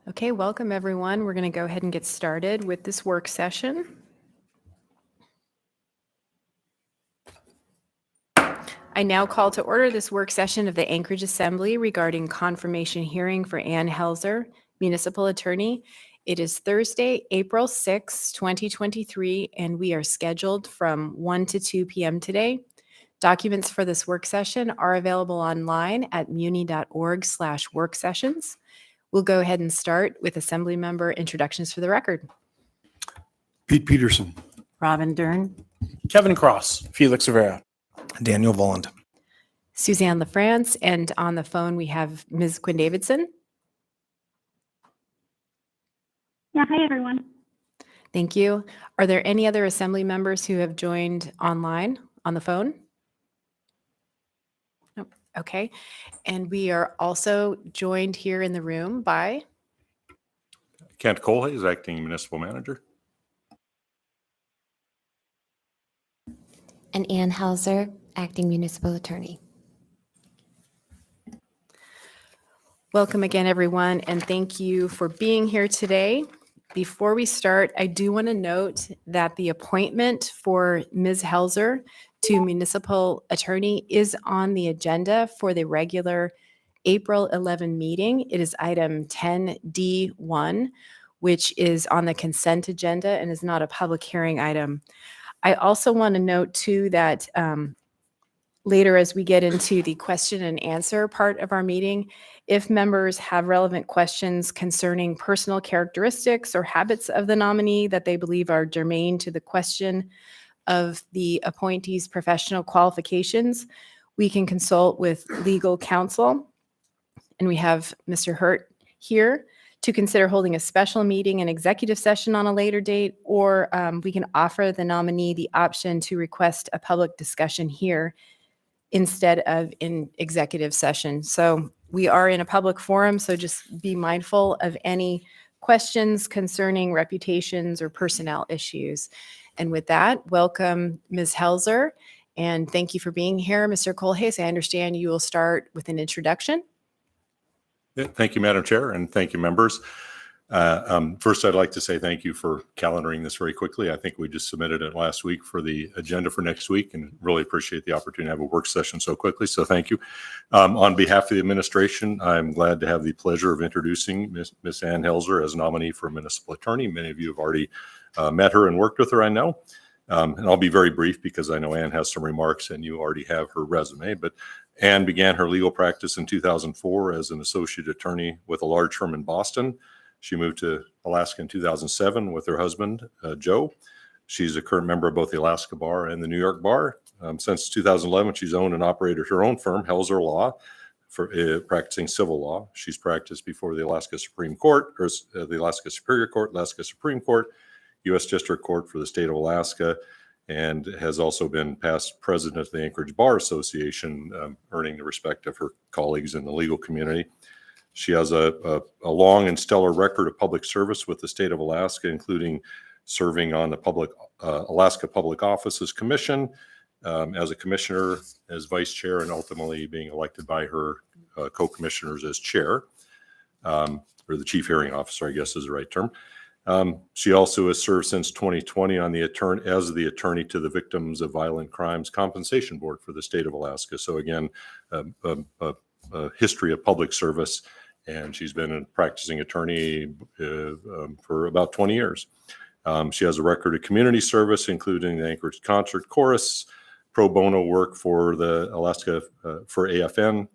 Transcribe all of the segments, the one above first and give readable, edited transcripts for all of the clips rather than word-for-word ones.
Okay, welcome everyone. We're going to go ahead and get started with this work session. I now call to order this work session of the Anchorage Assembly regarding confirmation hearing for Ann Helzer, Municipal Attorney. It is Thursday, April 6, 2023, and we are scheduled from 1 to 2 p.m. today. Documents for this work session are available online at muni.org/worksessions. We'll go ahead and start with Assembly member introductions for the record. Pete Peterson, Robin Dern, Kevin Cross, Felix Rivera, Daniel Volland. Suzanne LaFrance, and on the phone we have Ms. Quinn Davidson. Yeah, hi everyone. Thank you. Are there any other Assembly members who have joined online on the phone? Nope. Okay. And we are also joined here in the room by Kent Colhase, acting municipal manager. And Ann Helzer, acting municipal attorney. Welcome again, everyone, and thank you for being here today. Before we start, I do want to note that the appointment for Ms. Helzer to municipal attorney is on the agenda for the regular April 11 meeting. It is item 10D1, which is on the consent agenda and is not a public hearing item. I also want to note, too, that later as we get into the question and answer part of our meeting, if members have relevant questions concerning personal characteristics or habits of the nominee that they believe are germane to the question of the appointee's professional qualifications, we can consult with legal counsel. And we have Mr. Hurt here to consider holding a special meeting and executive session on a later date, or we can offer the nominee the option to request a public discussion here instead of in executive session. So we are in a public forum, so just be mindful of any questions concerning reputations or personnel issues. And with that, welcome Ms. Helzer, and thank you for being here. Mr. Colhase, I understand you will start with an introduction. Yeah, thank you, Madam Chair, and thank you, members. First, I'd like to say thank you for calendaring this very quickly. I think we just submitted it last week for the agenda for next week, and really appreciate the opportunity to have a work session so quickly, so thank you. On behalf of the administration, I'm glad to have the pleasure of introducing Ms. Ann Helzer as nominee for municipal attorney. Many of you have already met her and worked with her, I know. And I'll be very brief because I know Ann has some remarks and you already have her resume, but Ann began her legal practice in 2004 as an associate attorney with a large firm in Boston. She moved to Alaska in 2007 with her husband, Joe. She's a current member of both the Alaska Bar and the New York Bar. Since 2011, she's owned and operated her own firm, Helzer Law, for practicing civil law. She's practiced before the Alaska Supreme Court, or the Alaska Superior Court, Alaska Supreme Court, U.S. District Court for the state of Alaska, and has also been past president of the Anchorage Bar Association, earning the respect of her colleagues in the legal community. She has a long and stellar record of public service with the state of Alaska, including serving on the Alaska Public Offices Commission as a commissioner, as vice chair, and ultimately being elected by her co-commissioners as chair, or the chief hearing officer, I guess is the right term. She also has served since 2020 on as the attorney to the Victims of Violent Crimes Compensation Board for the state of Alaska. So again, a history of public service, and she's been a practicing attorney for about 20 years. She has a record of community service, including the Anchorage Concert Chorus, pro bono work for the Alaska for AFN,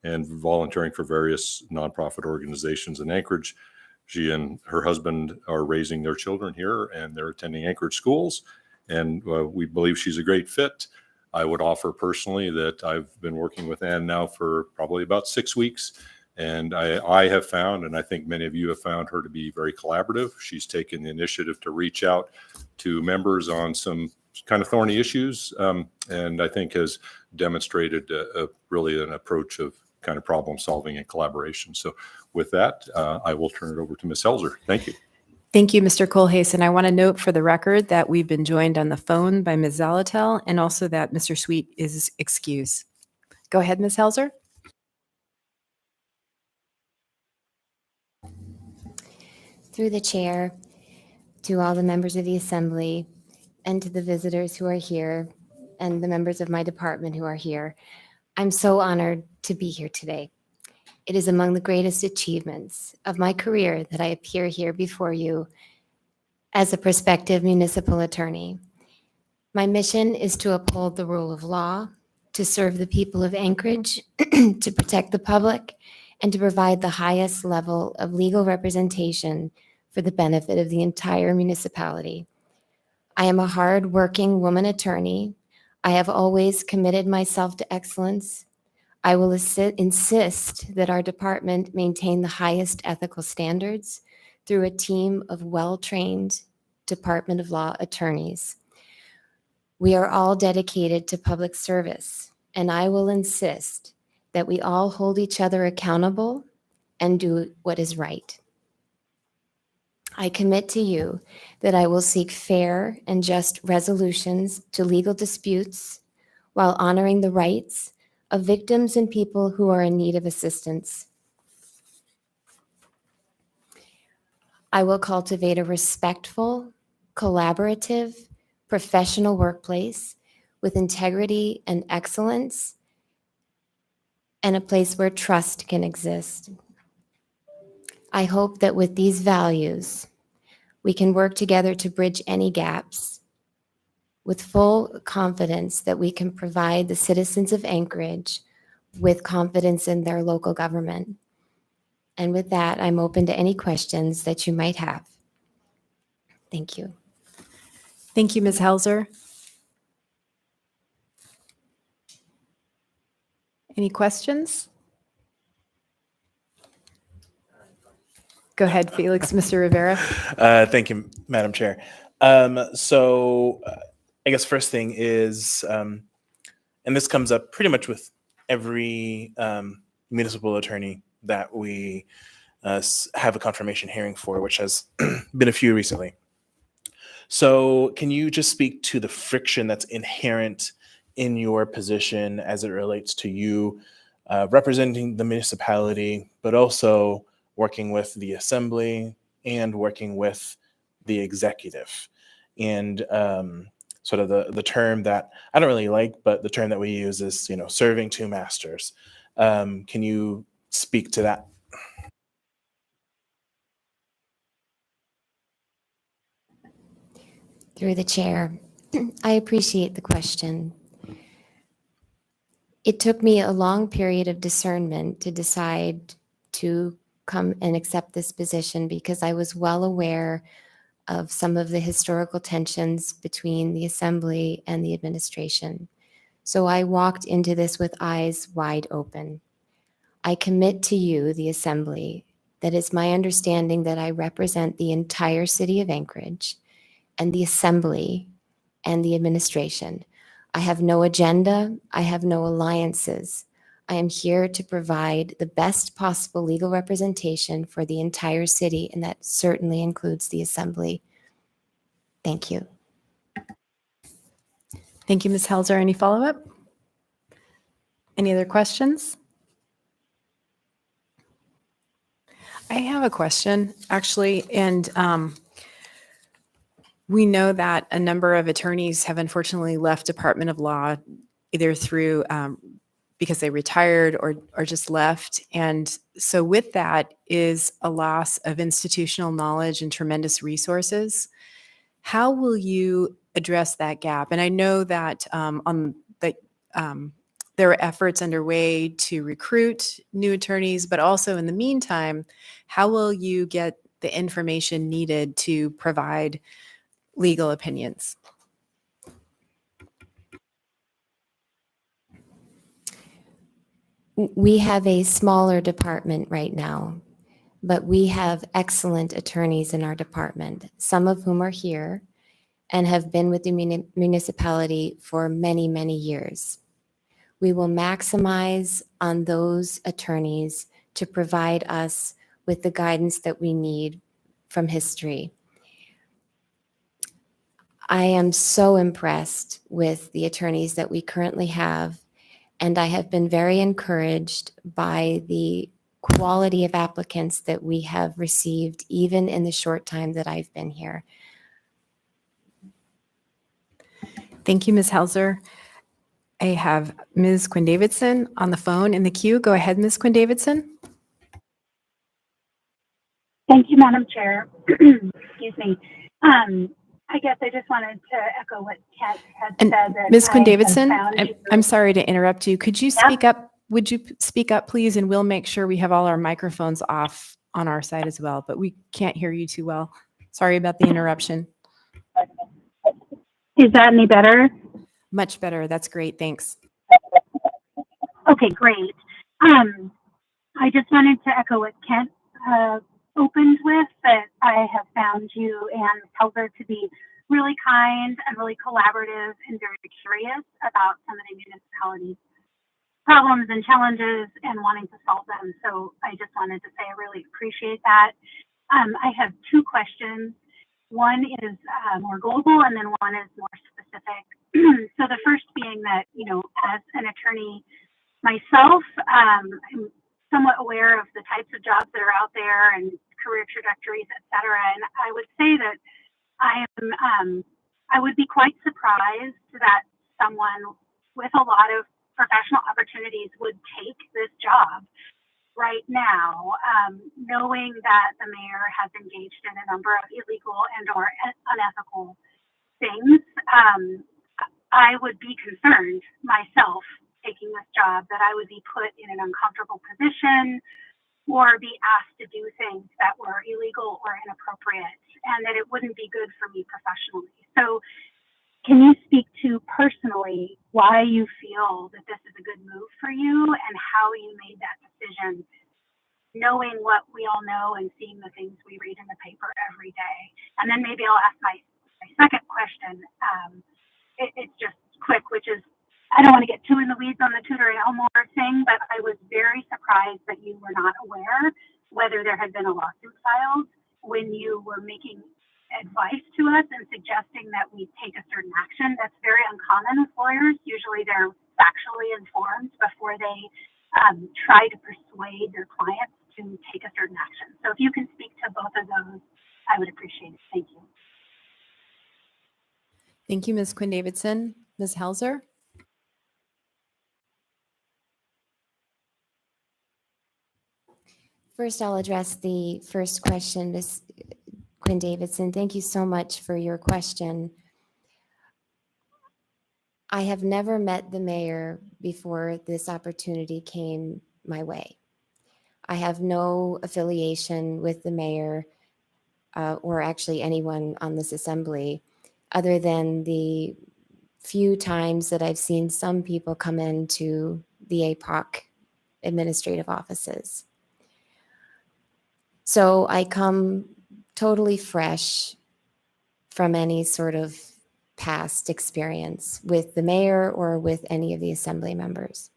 and volunteering for various nonprofit organizations in Anchorage. She and her husband are raising their children here, and they're attending Anchorage schools, and we believe she's a great fit. I would offer personally that I've been working with Ann now for probably about 6 weeks, and I have found, and I think many of you have found her to be very collaborative. She's taken the initiative to reach out to members on some kind of thorny issues, and I think has demonstrated really an approach of kind of problem solving and collaboration. So with that, I will turn it over to Ms. Helzer. Thank you. Thank you, Mr. Colhase. And I want to note for the record that we've been joined on the phone by Ms. Zalatel, and also that Mr. Sweet is excused. Go ahead, Ms. Helzer. Through the chair, to all the members of the assembly, and to the visitors who are here, and the members of my department who are here, I'm so honored to be here today. It is among the greatest achievements of my career that I appear here before you as a prospective municipal attorney. My mission is to uphold the rule of law, to serve the people of Anchorage, to protect the public, and to provide the highest level of legal representation for the benefit of the entire municipality. I am a hard-working woman attorney. I have always committed myself to excellence. I will insist that our department maintain the highest ethical standards through a team of well-trained Department of Law attorneys. We are all dedicated to public service, and I will insist that we all hold each other accountable and do what is right. I commit to you that I will seek fair and just resolutions to legal disputes while honoring the rights of victims and people who are in need of assistance. I will cultivate a respectful, collaborative, professional workplace with integrity and excellence, and a place where trust can exist. I hope that with these values, we can work together to bridge any gaps with full confidence that we can provide the citizens of Anchorage with confidence in their local government. And with that, I'm open to any questions that you might have. Thank you. Thank you, Ms. Helzer. Any questions? Go ahead, Felix. Mr. Rivera. Thank you, Madam Chair. I guess first thing is, and this comes up pretty much with every municipal attorney that we have a confirmation hearing for, which has been a few recently. So can you just speak to the friction that's inherent in your position as it relates to you representing the municipality, but also working with the assembly and working with the executive? And sort of the term that I don't really like, but the term that we use is, serving two masters. Can you speak to that? Through the chair, I appreciate the question. It took me a long period of discernment to decide to come and accept this position because I was well aware of some of the historical tensions between the assembly and the administration. So I walked into this with eyes wide open. I commit to you, the assembly, that it's my understanding that I represent the entire city of Anchorage and the assembly and the administration. I have no agenda. I have no alliances. I am here to provide the best possible legal representation for the entire city, and that certainly includes the assembly. Thank you. Thank you, Ms. Helzer. Any follow-up? Any other questions? I have a question, actually, and we know that a number of attorneys have unfortunately left Department of Law either through because they retired or just left. And so with that is a loss of institutional knowledge and tremendous resources. How will you address that gap? And I know that there are efforts underway to recruit new attorneys, but also in the meantime, how will you get the information needed to provide legal opinions? We have a smaller department right now, but we have excellent attorneys in our department, some of whom are here and have been with the municipality for many, many years. We will maximize on those attorneys to provide us with the guidance that we need from history. I am so impressed with the attorneys that we currently have, and I have been very encouraged by the quality of applicants that we have received, even in the short time that I've been here. Thank you, Ms. Helzer. I have Ms. Quinn Davidson on the phone in the queue. Go ahead, Ms. Quinn Davidson. Thank you, Madam Chair. Excuse me. I guess I just wanted to echo what Kat had And said. That Ms. Quinn I have Davidson, found I'm, you- I'm sorry to interrupt you. Could you Yeah. speak up? Would you speak up, please? And we'll make sure we have all our microphones off on our side as well, but we can't hear you too well. Sorry about the interruption. Is that any better? Much better. That's great. Thanks. Okay, great. I just wanted to echo what Kent opened with, that I have found you and Helzer to be really kind and really collaborative and very curious about some of the municipalities' problems and challenges and wanting to solve them. So I just wanted to say I really appreciate that. I have two questions. One is more global, and then one is more specific. So the first being that, as an attorney myself, I'm somewhat aware of the types of jobs that are out there and career trajectories, et cetera. And I would say that I would be quite surprised that someone with a lot of professional opportunities would take this job right now, knowing that the mayor has engaged in a number of illegal and or unethical things. I would be concerned myself taking this job that I would be put in an uncomfortable position or be asked to do things that were illegal or inappropriate, and that it wouldn't be good for me professionally. So can you speak to personally why you feel that this is a good move for you and how you made that decision, knowing what we all know and seeing the things we read in the paper every day? And then maybe I'll ask my second question. It's just quick, which is, I don't want to get too in the weeds on the Tudor and Elmore thing, but I was very surprised that you were not aware whether there had been a lawsuit filed when you were making advice to us and suggesting that we take a certain action. That's very uncommon with lawyers. Usually they're factually informed before they try to persuade their clients to take a certain action. So if you can speak to both of those, I would appreciate it. Thank you. Thank you, Ms. Quinn Davidson. Ms. Helzer? First, I'll address the first question, Ms. Quinn Davidson. Thank you so much for your question. I have never met the mayor before this opportunity came my way. I have no affiliation with the mayor or actually anyone on this assembly, other than the few times that I've seen some people come into the APOC administrative offices. So I come totally fresh from any sort of past experience with the mayor or with any of the assembly members.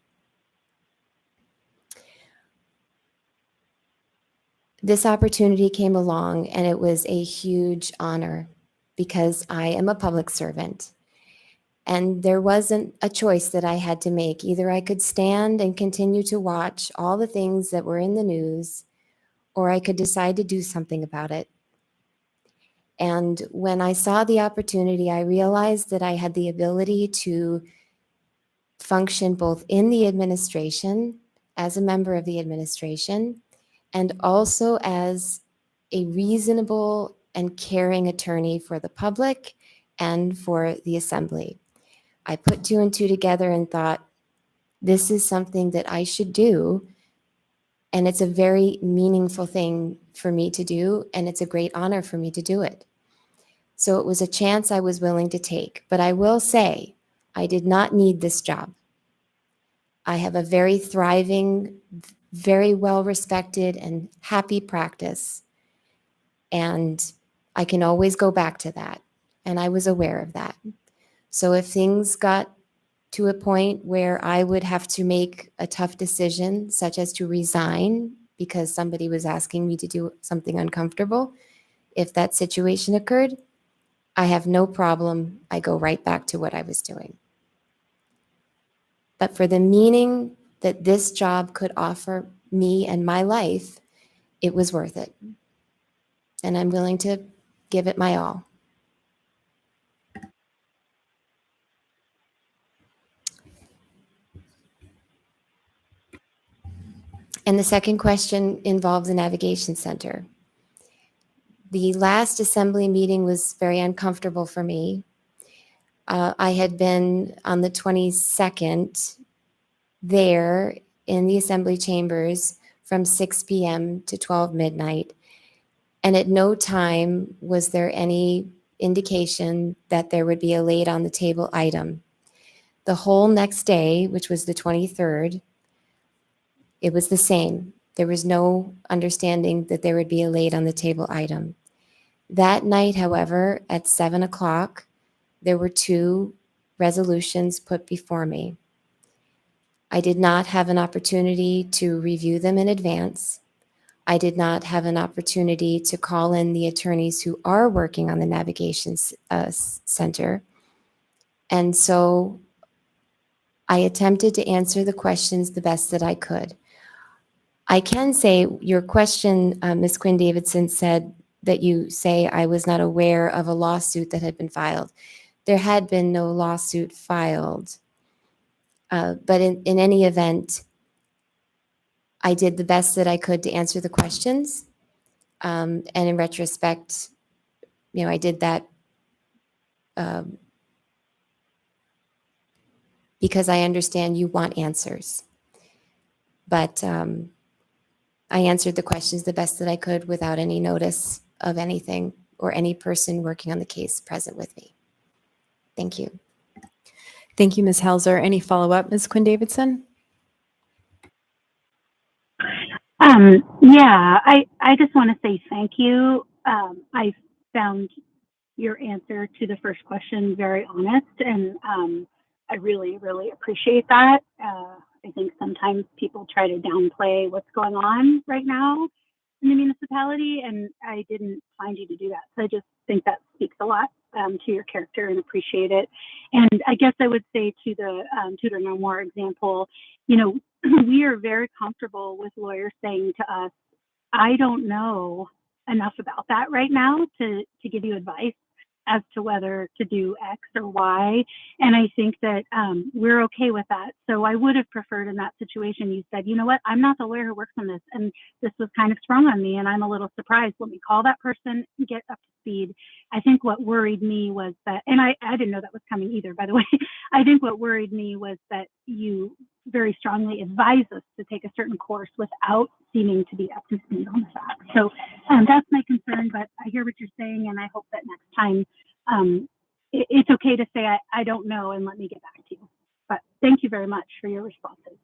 This opportunity came along and it was a huge honor because I am a public servant. And there wasn't a choice that I had to make. Either I could stand and continue to watch all the things that were in the news, or I could decide to do something about it. And when I saw the opportunity, I realized that I had the ability to function both in the administration, as a member of the administration, and also as a reasonable and caring attorney for the public and for the assembly. I put two and two together and thought, this is something that I should do. And it's a very meaningful thing for me to do. And it's a great honor for me to do it. So it was a chance I was willing to take. But I will say, I did not need this job. I have a very thriving, very well-respected and happy practice. And I can always go back to that. And I was aware of that. So if things got to a point where I would have to make a tough decision, such as to resign because somebody was asking me to do something uncomfortable, if that situation occurred, I have no problem. I go right back to what I was doing. But for the meaning that this job could offer me and my life, it was worth it. And I'm willing to give it my all. And the second question involves the navigation center. The last assembly meeting was very uncomfortable for me. I had been on the 22nd there in the assembly chambers from 6 p.m. to 12 midnight. And at no time was there any indication that there would be a laid on the table item. The whole next day, which was the 23rd, it was the same. There was no understanding that there would be a laid on the table item. That night, however, at 7 o'clock, there were 2 resolutions put before me. I did not have an opportunity to review them in advance. I did not have an opportunity to call in the attorneys who are working on the navigation center. And so I attempted to answer the questions the best that I could. I can say your question, Ms. Quinn Davidson, said that you say I was not aware of a lawsuit that had been filed. There had been no lawsuit filed. But in any event, I did the best that I could to answer the questions. And in retrospect, I did that because I understand you want answers. But I answered the questions the best that I could without any notice of anything or any person working on the case present with me. Thank you. Thank you, Ms. Helzer. Any follow-up, Ms. Quinn Davidson? Yeah, I just want to say thank you. I found your answer to the first question very honest, and I really, really appreciate that. I think sometimes people try to downplay what's going on right now in the municipality, and I didn't find you to do that. So I just think that speaks a lot to your character and appreciate it. And I guess I would say to the Tutor No More example, we are very comfortable with lawyers saying to us, I don't know enough about that right now to give you advice as to whether to do X or Y. And I think that we're okay with that. So I would have preferred in that situation, you said, you know what, I'm not the lawyer who works on this. And this was kind of sprung on me and I'm a little surprised. Let me call that person and get up to speed. I think what worried me was that, and I didn't know that was coming either, by the way. I think what worried me was that you very strongly advise us to take a certain course without seeming to be up to speed on the facts. So that's my concern, but I hear what you're saying, and I hope that next time it's okay to say, I don't know, and let me get back to you. But thank you very much for your responses.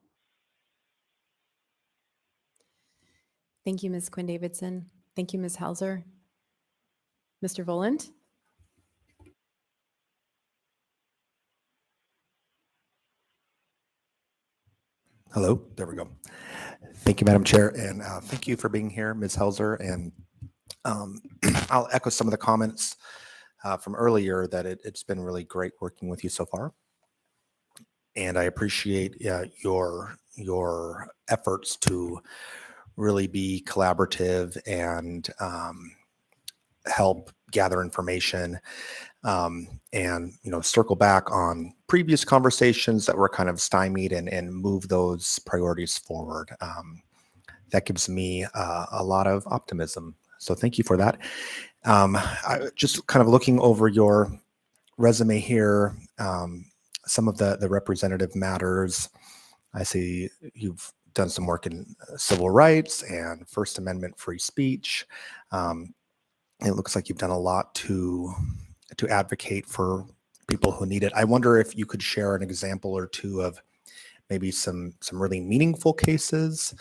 Thank you, Ms. Quinn Davidson. Thank you, Ms. Helzer. Mr. Voland? Hello, there we go. Thank you, Madam Chair, and thank you for being here, Ms. Helzer. And I'll echo some of the comments from earlier that it's been really great working with you so far. And I appreciate your efforts to really be collaborative and help gather information and circle back on previous conversations that were kind of stymied and move those priorities forward. That gives me a lot of optimism. So thank you for that. I just kind of looking over your resume here, some of the representative matters. I see you've done some work in civil rights and First Amendment free speech. It looks like you've done a lot to advocate for people who need it. I wonder if you could share an example or two of maybe some really meaningful cases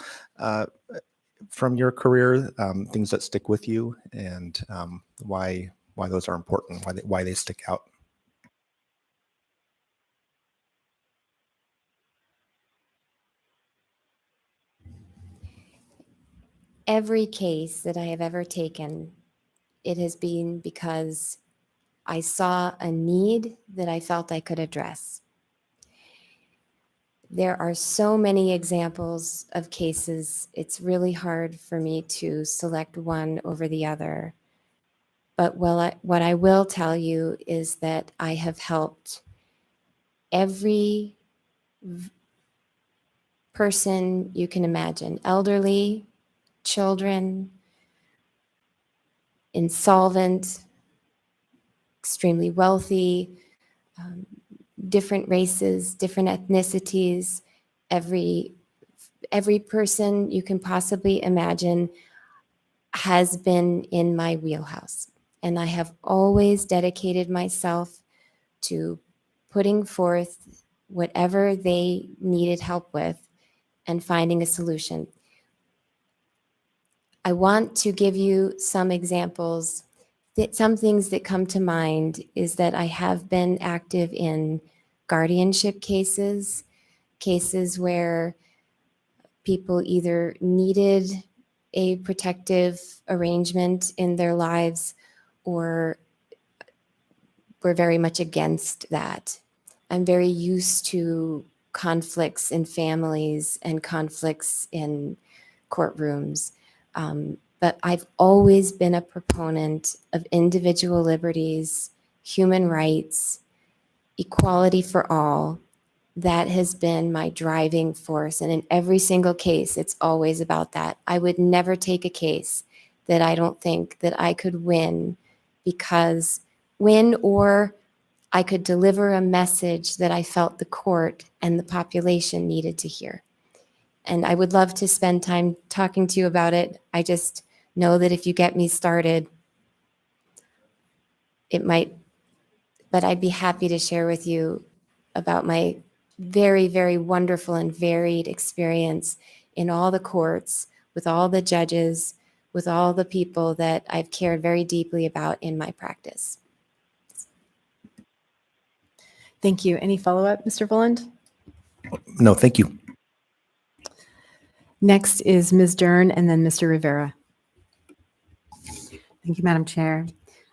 from your career, things that stick with you, and why those are important, why they stick out. Every case that I have ever taken, it has been because I saw a need that I felt I could address. There are so many examples of cases, it's really hard for me to select one over the other. But what I will tell you is that I have helped every person you can imagine, elderly, children, insolvent, extremely wealthy, different races, different ethnicities, every person you can possibly imagine has been in my wheelhouse. And I have always dedicated myself to putting forth whatever they needed help with and finding a solution. I want to give you some examples. Some things that come to mind is that I have been active in guardianship cases, cases where people either needed a protective arrangement in their lives or were very much against that. I'm very used to conflicts in families and conflicts in courtrooms. But I've always been a proponent of individual liberties, human rights, equality for all. That has been my driving force. And in every single case, it's always about that. I would never take a case that I don't think that I could win or I could deliver a message that I felt the court and the population needed to hear. And I would love to spend time talking to you about it. I just know that if you get me started, it might, but I'd be happy to share with you about my very, very wonderful and varied experience in all the courts, with all the judges, with all the people that I've cared very deeply about in my practice. Thank you. Any follow-up, Mr. Voland? No, thank you. Next is Ms. Dern and then Mr. Rivera. Thank you, Madam Chair.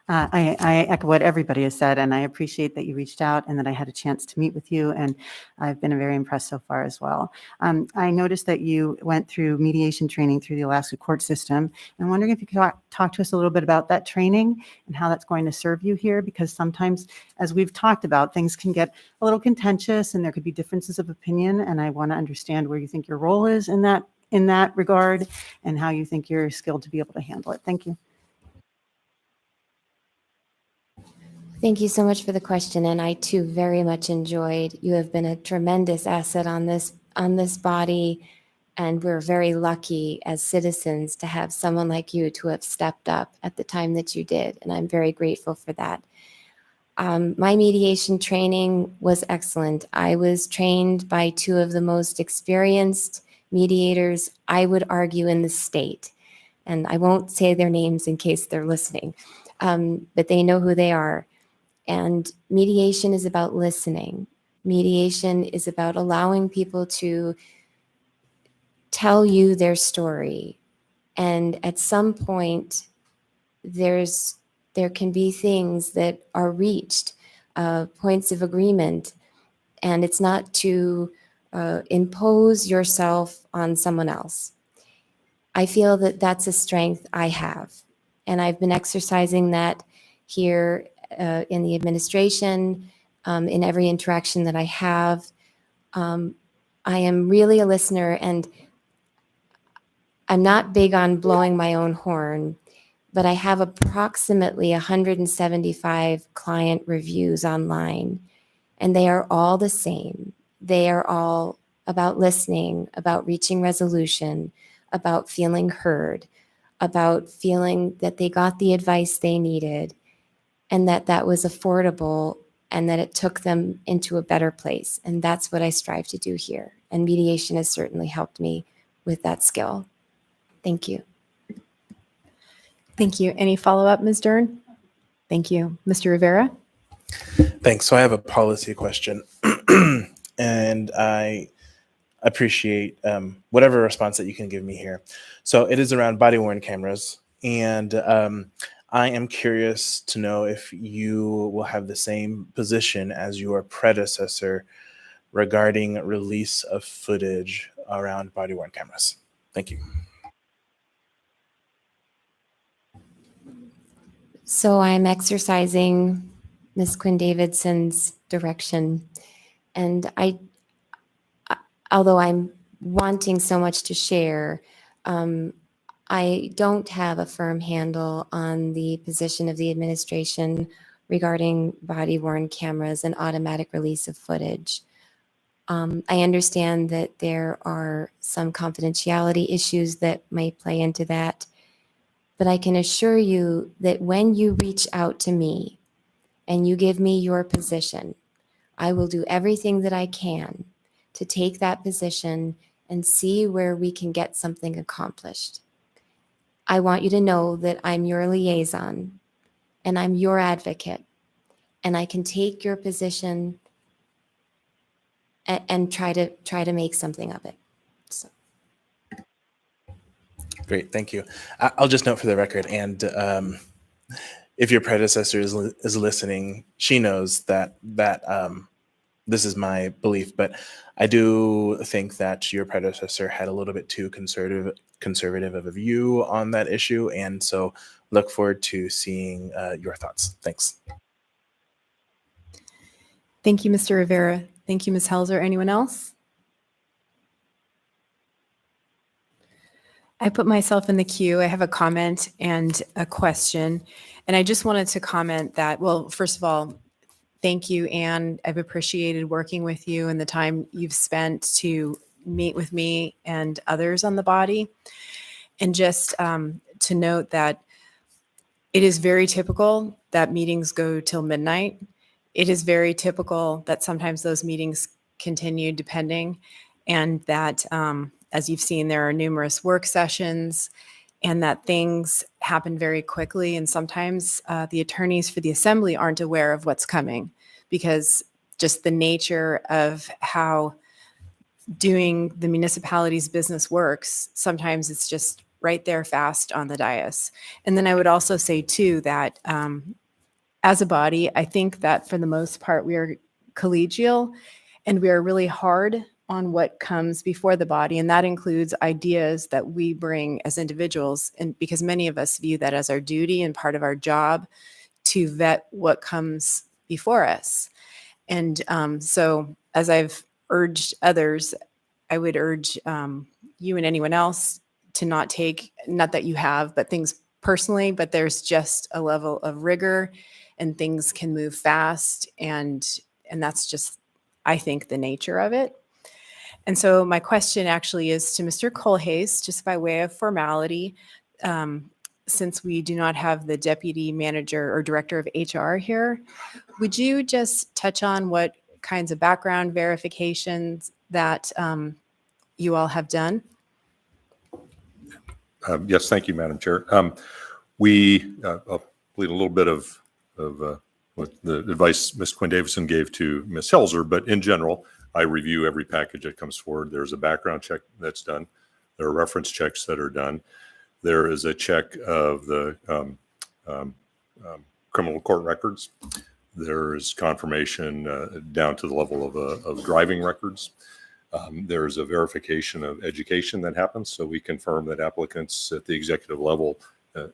I echo what everybody has said, and I appreciate that you reached out and that I had a chance to meet with you, and I've been very impressed so far as well. I noticed that you went through mediation training through the Alaska court system. I'm wondering if you could talk to us a little bit about that training and how that's going to serve you here, because sometimes, as we've talked about, things can get a little contentious and there could be differences of opinion, and I want to understand where you think your role is in that regard and how you think you're skilled to be able to handle it. Thank you. Thank you so much for the question, and I too very much enjoyed. You have been a tremendous asset on this body, and we're very lucky as citizens to have someone like you to have stepped up at the time that you did, and I'm very grateful for that. My mediation training was excellent. I was trained by two of the most experienced mediators, I would argue, in the state, and I won't say their names in case they're listening, but they know who they are. And mediation is about listening. Mediation is about allowing people to tell you their story. And at some point, there can be things that are reached, points of agreement. And it's not to impose yourself on someone else. I feel that that's a strength I have. And I've been exercising that here in the administration, in every interaction that I have. I am really a listener, and I'm not big on blowing my own horn, but I have approximately 175 client reviews online, and they are all the same. They are all about listening, about reaching resolution, about feeling heard, about feeling that they got the advice they needed, and that was affordable, and that it took them into a better place. And that's what I strive to do here. And mediation has certainly helped me with that skill. Thank you. Thank you. Any follow-up, Ms. Dern? Thank you. Mr. Rivera? Thanks. So I have a policy question, and I appreciate whatever response that you can give me here. So it is around body-worn cameras, and I am curious to know if you will have the same position as your predecessor regarding release of footage around body-worn cameras. Thank you. So I'm exercising Ms. Quinn Davidson's direction, and although I'm wanting so much to share, I don't have a firm handle on the position of the administration regarding body-worn cameras and automatic release of footage. I understand that there are some confidentiality issues that may play into that, but I can assure you that when you reach out to me and you give me your position, I will do everything that I can to take that position and see where we can get something accomplished. I want you to know that I'm your liaison and I'm your advocate, and I can take your position and try to make something of it. So. Great, thank you. I'll just note for the record, and if your predecessor is listening, she knows that this is my belief, but I do think that your predecessor had a little bit too conservative of a view on that issue, and so look forward to seeing your thoughts. Thanks. Thank you, Mr. Rivera. Thank you, Ms. Helzer. Anyone else? I put myself in the queue. I have a comment and a question. And I just wanted to comment that, well, first of all, thank you, Anne. I've appreciated working with you and the time you've spent to meet with me and others on the body. And just to note that it is very typical that meetings go till midnight. It is very typical that sometimes those meetings continue depending, and that as you've seen, there are numerous work sessions, and that things happen very quickly. And sometimes the attorneys for the assembly aren't aware of what's coming because just the nature of how doing the municipality's business works, sometimes it's just right there fast on the dais. And then I would also say too that as a body, I think that for the most part, we are collegial and we are really hard on what comes before the body. And that includes ideas that we bring as individuals. And because many of us view that as our duty and part of our job to vet what comes before us. And so as I've urged others, I would urge you and anyone else to not take, not that you have, but things personally, but there's just a level of rigor and things can move fast. And that's just, I think, the nature of it. And so my question actually is to Mr. Colhase, just by way of formality, since we do not have the deputy manager or director of HR here, would you just touch on what kinds of background verifications that you all have done? Yes, thank you, Madam Chair. I'll plead a little bit of what the advice Ms. Quinn Davidson gave to Ms. Helzer, but in general, I review every package that comes forward. There's a background check that's done. There are reference checks that are done. There is a check of the criminal court records. There is confirmation down to the level of driving records. There's a verification of education that happens. So we confirm that applicants at the executive level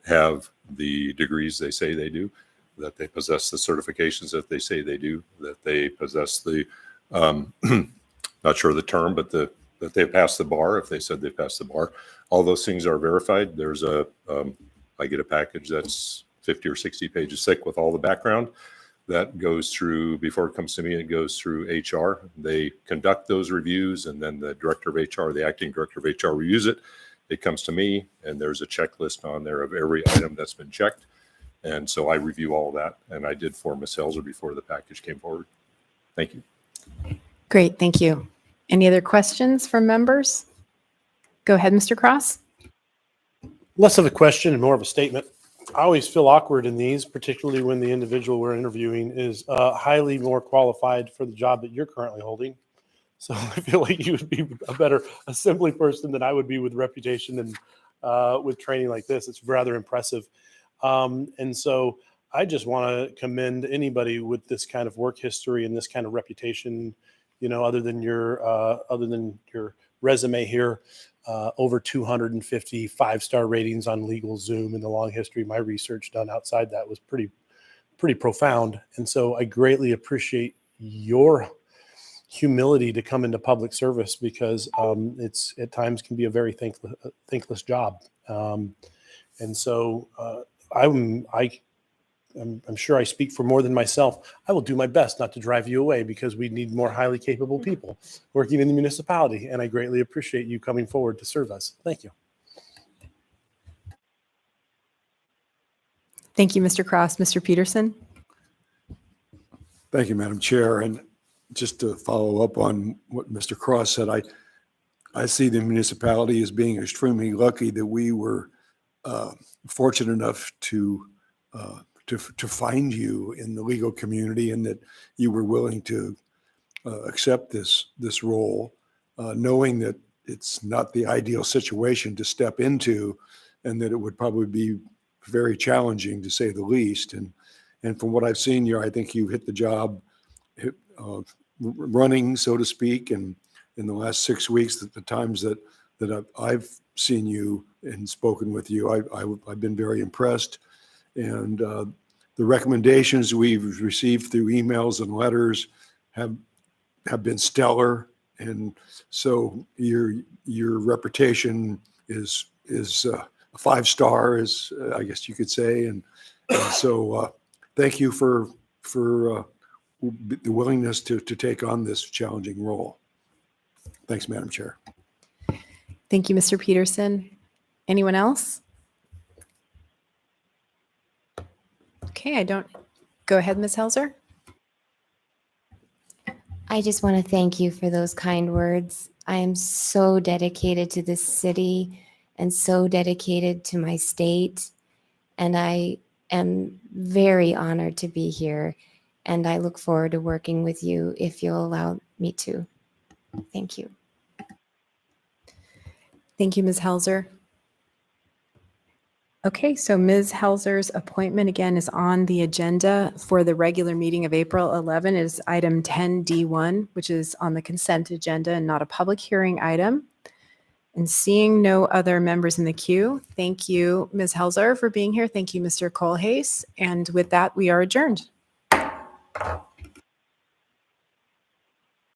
have the degrees they say they do, that they possess the certifications that they say they do, that they possess the, not sure of the term, but that they passed the bar if they said they passed the bar. All those things are verified. There's I get a package that's 50 or 60 pages thick with all the background. That goes through, before it comes to me, it goes through HR. They conduct those reviews, and then the director of HR, the acting director of HR, reviews it. It comes to me, and there's a checklist on there of every item that's been checked. And so I review all of that, and I did for Ms. Helzer before the package came forward. Thank you. Great, thank you. Any other questions from members? Go ahead, Mr. Cross. Less of a question and more of a statement. I always feel awkward in these, particularly when the individual we're interviewing is highly more qualified for the job that you're currently holding. So I feel like you would be a better assembly person than I would be with reputation and with training like this. It's rather impressive. And so I just want to commend anybody with this kind of work history and this kind of reputation other than your resume here, over 250 five-star ratings on LegalZoom, and the long history of my research done outside that was pretty profound. And so I greatly appreciate your humility to come into public service, because it's at times can be a very thankless job. And so I'm sure I speak for more than myself. I will do my best not to drive you away, because we need more highly capable people working in the municipality. And I greatly appreciate you coming forward to serve us. Thank you. Thank you, Mr. Cross. Mr. Peterson? Thank you, Madam Chair. And just to follow up on what Mr. Cross said, I see the municipality as being extremely lucky that we were fortunate enough to find you in the legal community, and that you were willing to accept this role, knowing that it's not the ideal situation to step into, and that it would probably be very challenging, to say the least. And from what I've seen you, I think you hit the job running, so to speak. And in the last 6 weeks, the times that I've seen you and spoken with you, I've been very impressed. And the recommendations we've received through emails and letters have been stellar. And so your reputation is a 5-star, as I guess you could say. And so thank you for the willingness to take on this challenging role. Thanks, Madam Chair. Thank you, Mr. Peterson. Anyone else? Okay, go ahead, Ms. Helzer. I just want to thank you for those kind words. I am so dedicated to this city and so dedicated to my state. And I am very honored to be here. And I look forward to working with you if you'll allow me to. Thank you. Thank you, Ms. Helzer. Okay, so Ms. Helzer's appointment again is on the agenda for the regular meeting of April 11. It is item 10D1, which is on the consent agenda and not a public hearing item. And seeing no other members in the queue, thank you, Ms. Helzer, for being here. Thank you, Mr. Kohlhase. And with that, we are adjourned.